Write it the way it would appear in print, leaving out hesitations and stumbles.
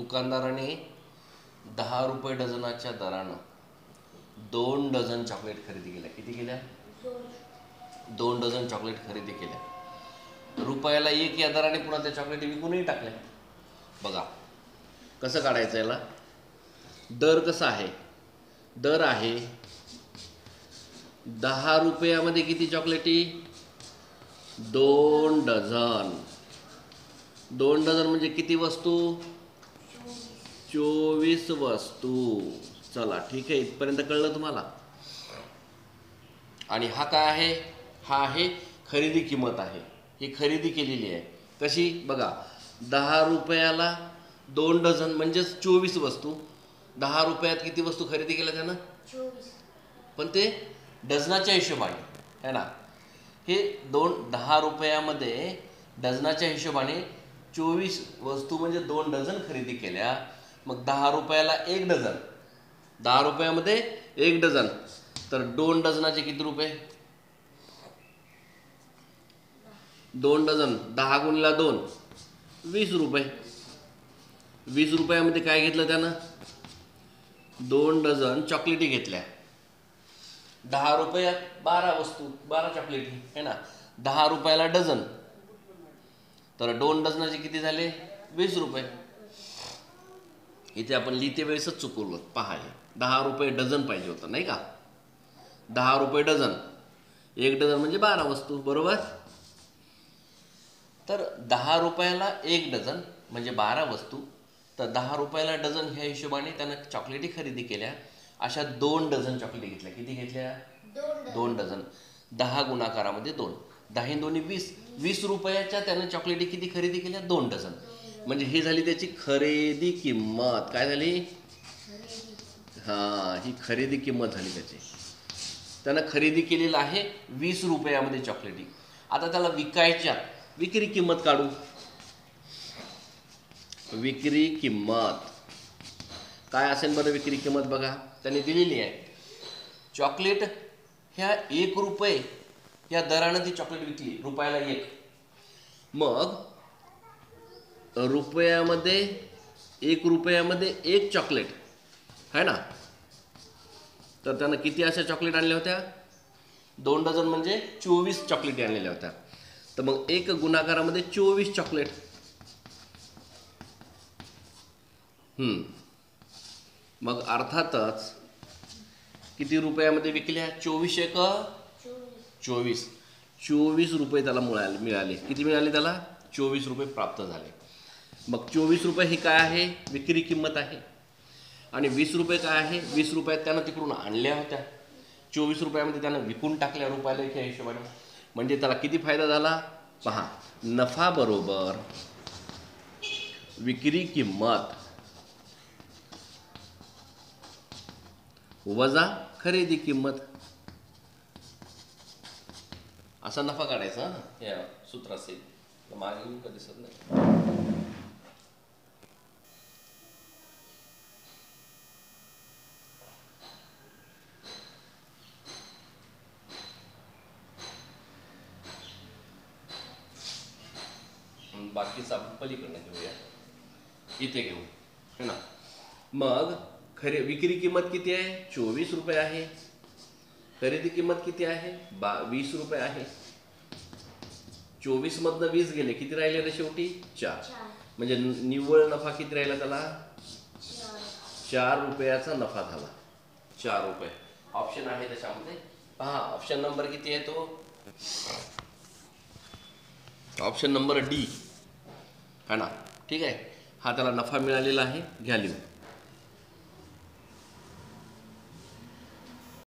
दुकानदाराने 10 रुपये डझनाच्या दरानं 2 डझन चॉकलेट खरेदी केल्या. किती केल्या? 2 डझन चॉकलेट खरेदी केल्या. रुपयाला 1 या दराने पुन्हा त्या चॉकलेटी विकूनही टाकल्या. बघा कसं काढायचं याला. दर कसा आहे? दर आहे 10 रुपयामध्ये किती चॉकलेटी? 2 डझन. 2 डझन म्हणजे किती वस्तू? 24 वस्तू. चला ठीक आहे, इथपर्यंत कळलं तुम्हाला. आणि हा काय आहे? हा आहे खरेदी किंमत आहे. ही खरेदी केलेली आहे. कशी? बघा 10 रुपयाला 2 डझन म्हणजेच 24 वस्तू. 10 रुपयात किती वस्तू खरेदी केल्या त्यानं? 24. पण ते डझनाच्या हिशोबाने है ना. हे 10 रुपयामध्ये डझनाच्या हिशोबाने 24 वस्तू म्हणजे 2 डझन खरेदी केल्या. मग 10 रुपयाला 1 डझन. 10 रुपयामध्ये 1 डझन तर 2 डझनाचे किती रुपये? 2 डझन 10 गुणिले 2 20 रुपये. 20 रुपयामध्ये काय घेतलं त्यानं? 2 डझन चॉकलेटी घेतल्या. 10 रुपयात 12 वस्तू, 12 चॉकलेटी है ना. 10 रुपयाला डझन तर 2 डझनाचे किती झाले? 20 रुपये. इथे आपण लिहिते वेळेसच चुकवलं. पहा 10 रुपये डझन पाहिजे होतं नाही का. 10 रुपये डझन. 1 डझन म्हणजे 12 वस्तू. बरोबर. तर 10 रुपयाला 1 डझन म्हणजे 12 वस्तू. तर 10 रुपयाला डझन ह्या हिशोबाने त्यानं चॉकलेटी खरेदी केल्या. अशा 2 डझन चॉकलेटी घेतल्या. किती घेतल्या? 2 डझन. 10 गुणाकारामध्ये 2. 10 दोन्ही 20. 20 रुपयाच्या त्यानं चॉकलेटी किती खरेदी केल्या? 2 डझन. म्हणजे ही झाली त्याची खरेदी किंमत. काय झाली? हां, ही खरेदी किंमत झाली त्याची. त्यानं खरेदी केलेलं आहे 20 रुपयामध्ये चॉकलेटी. आता त्याला विकायच्या विक्री किंमत काढू. विक्री किंमत काय असेल बरं? विक्री किंमत बघा त्यांनी दिलेली आहे. चॉकलेट ह्या 1 रुपये या दरानं ती चॉकलेट विकली. रुपयाला 1. मग रुपयामध्ये 1 रुपयामध्ये 1 चॉकलेट है ना. तर त्यानं किती अशा चॉकलेट आणल्या होत्या? 2 डझन म्हणजे 24 चॉकलेटी आणलेल्या होत्या. तर मग 1 गुणाकारामध्ये 24 चॉकलेट. मग अर्थातच किती रुपयामध्ये विकल्या? 24 एक 24. 24 रुपये त्याला मिळाले. किती मिळाले त्याला? 24 रुपये प्राप्त झाले. मग 24 रुपये ही काय आहे? विक्री किंमत आहे. आणि 20 रुपये काय आहे? 20 रुपयात त्यानं तिकडून आणल्या होत्या. 24 रुपयामध्ये त्यानं विकून टाकल्या रुपयाला ह्या हिशोबाने. म्हणजे त्याला किती फायदा झाला? पहा, नफा बरोबर विक्री किंमत वजा खरेदी किंमत असा नफा काढायचा. या सूत्र असेल मागे कधी दिसत नाही. बाकीचं आपण पलीकडनं घेऊया. इथे घेऊ है ना. मग विक्री किंमत किती आहे? 24 रुपये आहे. खरेदी किंमत किती आहे? 20 रुपये आहे. 24 मधनं 20 गेले, किती राहिले रे शेवटी? 4. म्हणजे निव्वळ नफा किती राहिला त्याला? 4 रुपयाचा नफा झाला. 4 रुपये. ऑप्शन आहे त्याच्यामध्ये. पहा ऑप्शन नंबर किती आहे तो? ऑप्शन नंबर डी है ना. ठीक आहे. हा त्याला नफा मिळालेला आहे. घ्या लिहून.